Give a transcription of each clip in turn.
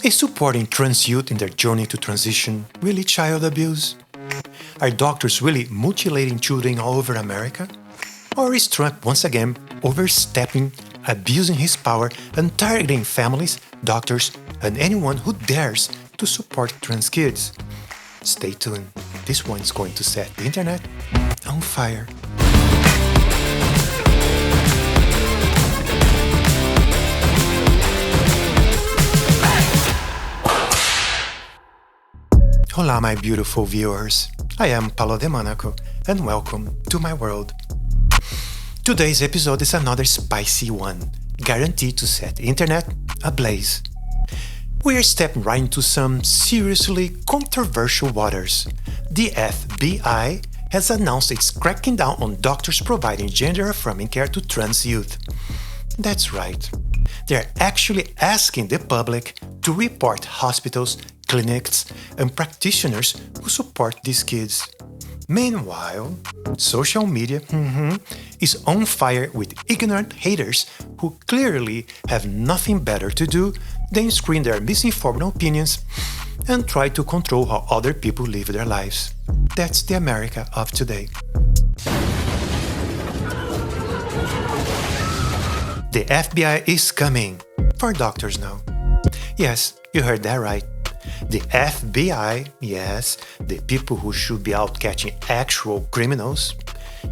Is supporting trans youth in their journey to transition really child abuse? Are doctors really mutilating children all over America? Or is Trump once again overstepping, abusing his power and targeting families, doctors, and anyone who dares to support trans kids? Stay tuned. This one's going to set the internet on fire. Hola, my beautiful viewers. I am Paula DeMonaco, and welcome to my world. Today's episode is another spicy one, guaranteed to set the internet ablaze. We are stepping right into some seriously controversial waters. The FBI has announced it's cracking down on doctors providing gender-affirming care to trans youth. That's right. They're actually asking the public to report hospitals, clinics, and practitioners who support these kids. Meanwhile, social media is on fire with ignorant haters who clearly have nothing better to do than screen their misinformed opinions and try to control how other people live their lives. That's the America of today. The FBI is coming for doctors now. Yes, you heard that right. The FBI, yes, the people who should be out catching actual criminals,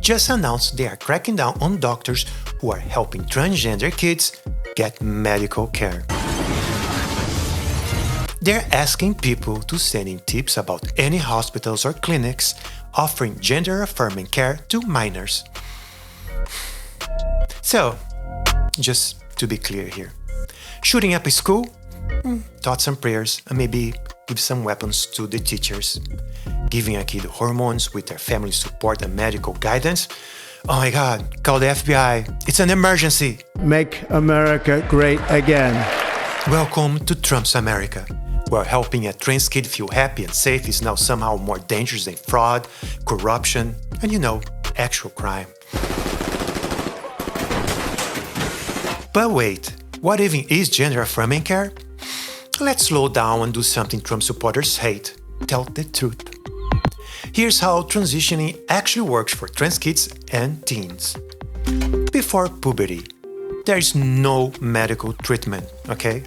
just announced they are cracking down on doctors who are helping transgender kids get medical care. They're asking people to send in tips about any hospitals or clinics offering gender-affirming care to minors. So, just to be clear here, shooting up a school? Thoughts and prayers, and maybe give some weapons to the teachers. Giving a kid hormones with their family support and medical guidance? Oh my God, call the FBI. It's an emergency. Make America great again. Welcome to Trump's America, where helping a trans kid feel happy and safe is now somehow more dangerous than fraud, corruption, and actual crime. But wait, what even is gender-affirming care? Let's slow down and do something Trump supporters hate. Tell the truth. Here's how transitioning actually works for trans kids and teens. Before puberty, there is no medical treatment, okay?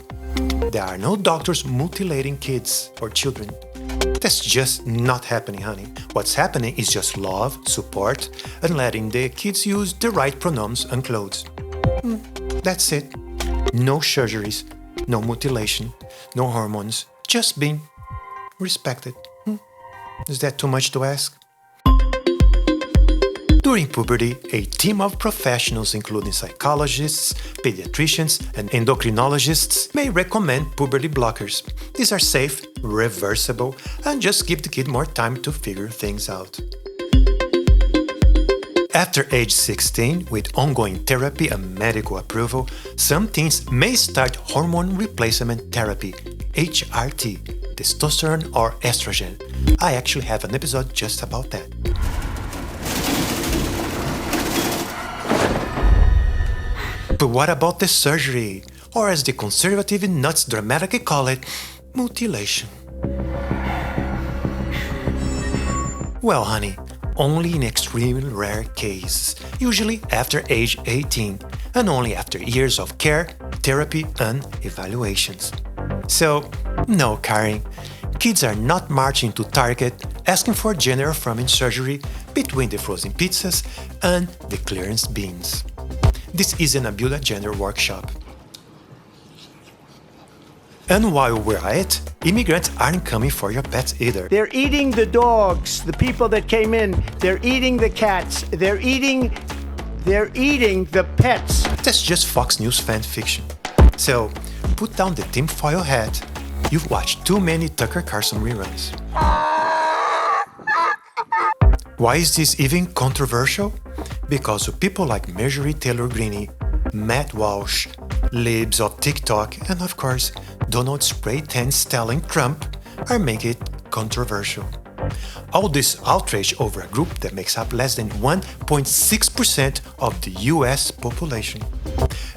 There are no doctors mutilating kids or children. That's just not happening, honey. What's happening is just love, support, and letting the kids use the right pronouns and clothes. That's it. No surgeries, no mutilation, no hormones, just being respected. Is that too much to ask? During puberty, a team of professionals including psychologists, pediatricians, and endocrinologists may recommend puberty blockers. These are safe, reversible, and just give the kid more time to figure things out. After age 16, with ongoing therapy and medical approval, some teens may start hormone replacement therapy, HRT, testosterone or estrogen. I actually have an episode just about that. But what about the surgery, or as the conservative nuts dramatically call it, mutilation? Well, honey, only in extremely rare cases, usually after age 18, and only after years of care, therapy, and evaluations. So, no, Karen, kids are not marching to Target asking for gender-affirming surgery between the frozen pizzas and the clearance bins. This isn't a Build a Gender workshop. And while we're at it, immigrants aren't coming for your pets either. They're eating the dogs, the people that came in. They're eating the cats. They're eating the pets. That's just Fox News fan fiction. So, put down the tinfoil hat. You've watched too many Tucker Carlson reruns. Why is this even controversial? Because of people like Marjorie Taylor Greene, Matt Walsh, libs of TikTok, and of course, Donald Spray Tan Stelling Trump are making it controversial. All this outrage over a group that makes up less than 1.6% of the US population.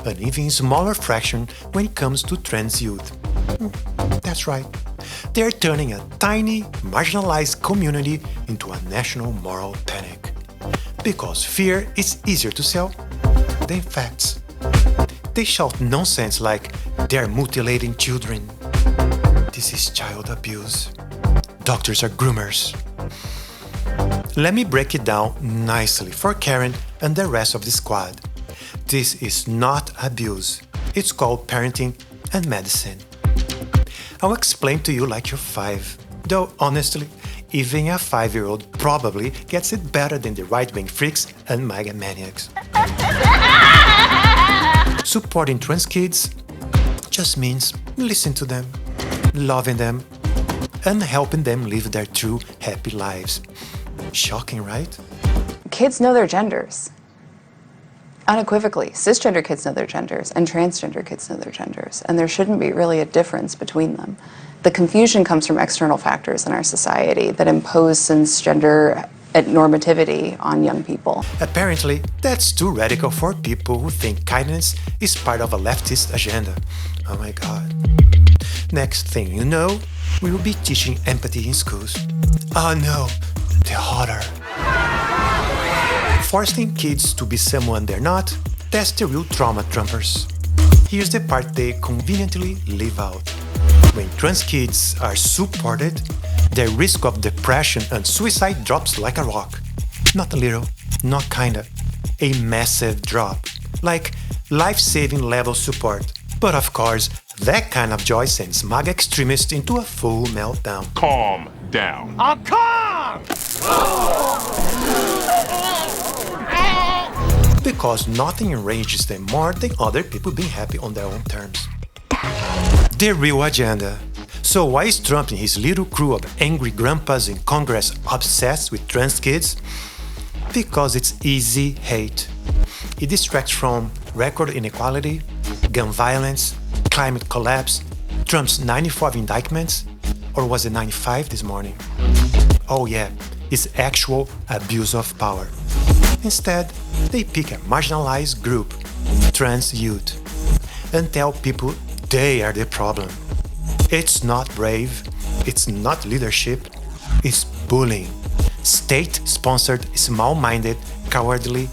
An even smaller fraction when it comes to trans youth. That's right. They're turning a tiny, marginalized community into a national moral panic. Because fear is easier to sell than facts. They shout nonsense like they're mutilating children. This is child abuse. Doctors are groomers. Let me break it down nicely for Karen and the rest of the squad. This is not abuse. It's called parenting and medicine. I'll explain to you like you're 5. Though, honestly, even a 5-year-old probably gets it better than the right-wing freaks and MAGA maniacs. Supporting trans kids just means listening to them, loving them, and helping them live their true, happy lives. Shocking, right? Kids know their genders. Unequivocally, cisgender kids know their genders and transgender kids know their genders, and there shouldn't be really a difference between them. The confusion comes from external factors in our society that impose cisgender normativity on young people. Apparently, that's too radical for people who think kindness is part of a leftist agenda. Oh my god. Next thing you know, we will be teaching empathy in schools. Oh no, the horror. Forcing kids to be someone they're not, that's the real trauma trumpers. Here's the part they conveniently leave out. When trans kids are supported, their risk of depression and suicide drops like a rock. Not a little, not kinda, a massive drop. Like life-saving level support. But of course, that kind of joy sends MAGA extremists into a full meltdown. Calm down. I'm calm! Because nothing enrages them more than other people being happy on their own terms. The real agenda. So why is Trump and his little crew of angry grandpas in Congress obsessed with trans kids? Because it's easy hate. It distracts from record inequality, gun violence, climate collapse, Trump's 94 indictments, or was it 95 this morning? Oh yeah, it's actual abuse of power. Instead, they pick a marginalized group, trans youth, and tell people they are the problem. It's not brave, it's not leadership, it's bullying. State-sponsored, small-minded, cowardly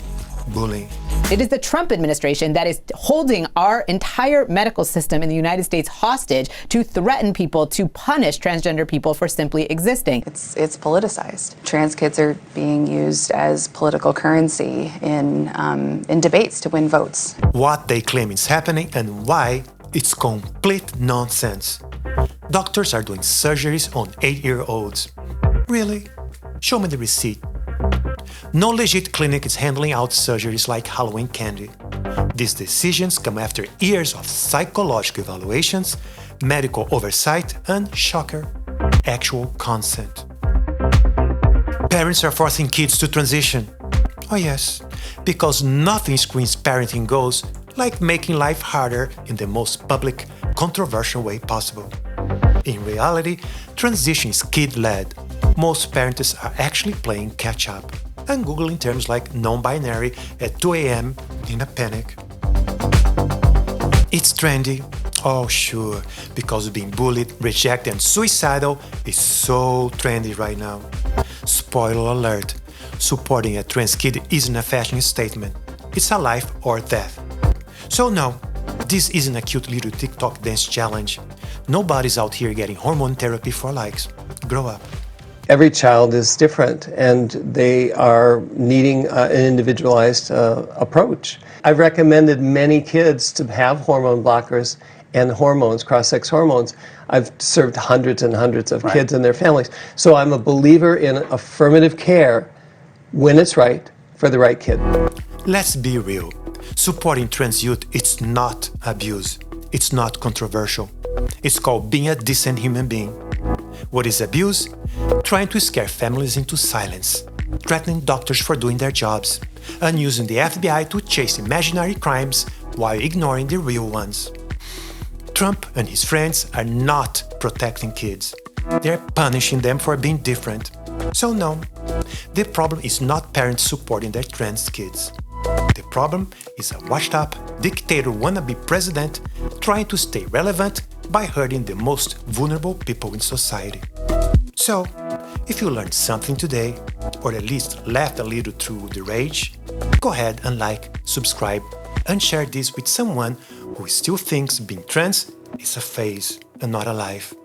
bullying. It is the Trump administration that is holding our entire medical system in the United States hostage to threaten people, to punish transgender people for simply existing. It's politicized. Trans kids are being used as political currency in debates to win votes. What they claim is happening and why, it's complete nonsense. Doctors are doing surgeries on 8-year-olds. Really? Show me the receipt. No legit clinic is handling out surgeries like Halloween candy. These decisions come after years of psychological evaluations, medical oversight, and, shocker, actual consent. Parents are forcing kids to transition. Oh yes, because nothing screams parenting goals like making life harder in the most public, controversial way possible. In reality, transition is kid-led. Most parents are actually playing catch-up and Googling terms like non-binary at 2 a.m. in a panic. It's trendy. Oh sure, because being bullied, rejected and suicidal is so trendy right now. Spoiler alert, supporting a trans kid isn't a fashion statement. It's a life or death. So no, this isn't a cute little TikTok dance challenge. Nobody's out here getting hormone therapy for likes. Grow up. Every child is different and they are needing an individualized approach. I've recommended many kids to have hormone blockers and hormones, cross-sex hormones. I've served hundreds and hundreds of kids and their families. So I'm a believer in affirmative care when it's right for the right kid. Let's be real. Supporting trans youth, it's not abuse. It's not controversial. It's called being a decent human being. What is abuse? Trying to scare families into silence, threatening doctors for doing their jobs, and using the FBI to chase imaginary crimes while ignoring the real ones. Trump and his friends are not protecting kids. They're punishing them for being different. So no, the problem is not parents supporting their trans kids. The problem is a washed-up, dictator wannabe president trying to stay relevant by hurting the most vulnerable people in society. So, if you learned something today, or at least laughed a little through the rage, go ahead and like, subscribe, and share this with someone who still thinks being trans is a phase and not a life.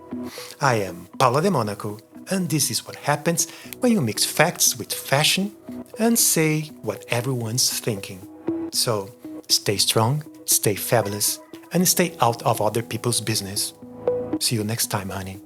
I am Paula DeMonaco, and this is what happens when you mix facts with fashion and say what everyone's thinking. So, stay strong, stay fabulous, and stay out of other people's business. See you next time, honey.